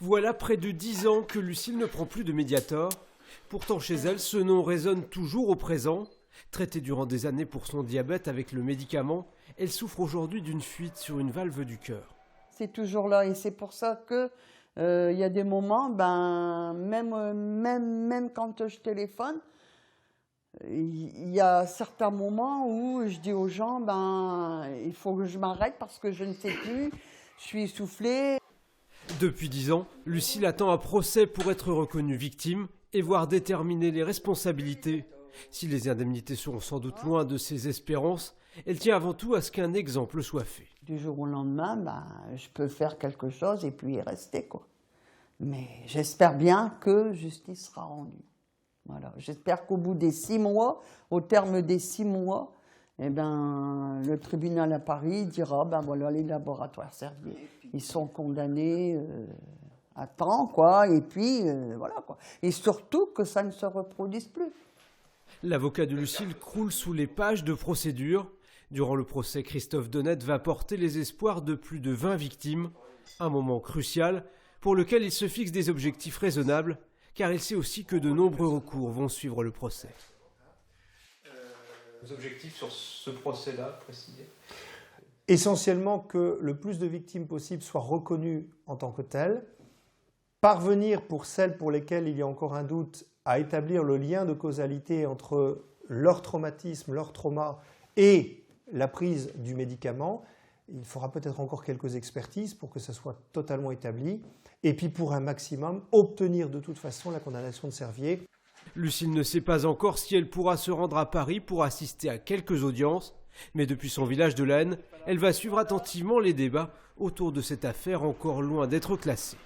Voilà près de 10 ans que Lucille ne prend plus de Mediator. Pourtant chez elle, ce nom résonne toujours au présent. Traitée durant des années pour son diabète avec le médicament, elle souffre aujourd'hui d'une fuite sur une valve du cœur. C'est toujours là et c'est pour ça que y a des moments, même quand je téléphone, il y a certains moments où je dis aux gens, il faut que je m'arrête parce que je ne sais plus, je suis essoufflée. Depuis 10 ans, Lucille attend un procès pour être reconnue victime et voir déterminer les responsabilités. Si les indemnités seront sans doute loin de ses espérances, elle tient avant tout à ce qu'un exemple soit fait. Du jour au lendemain, je peux faire quelque chose et puis y rester, quoi. Mais j'espère bien que justice sera rendue. Voilà. J'espère qu'au bout des 6 mois, au terme des 6 mois, le tribunal à Paris dira, voilà, les laboratoires Servier, ils sont condamnés à temps, quoi, et puis voilà, quoi. Et surtout que ça ne se reproduise plus. L'avocat de Lucille croule sous les pages de procédure. Durant le procès, Christophe Donnette va porter les espoirs de plus de 20 victimes. Un moment crucial pour lequel il se fixe des objectifs raisonnables, car il sait aussi que de nombreux recours vont suivre le procès. Vos objectifs sur ce procès-là, précisés? Essentiellement que le plus de victimes possible soient reconnues en tant que telles, parvenir pour celles pour lesquelles il y a encore un doute à établir le lien de causalité entre leur traumatisme, leur trauma et la prise du médicament. Il faudra peut-être encore quelques expertises pour que ça soit totalement établi. Et puis pour un maximum, obtenir de toute façon la condamnation de Servier. Lucille ne sait pas encore si elle pourra se rendre à Paris pour assister à quelques audiences. Mais depuis son village de l'Aisne, elle va suivre attentivement les débats autour de cette affaire encore loin d'être classée.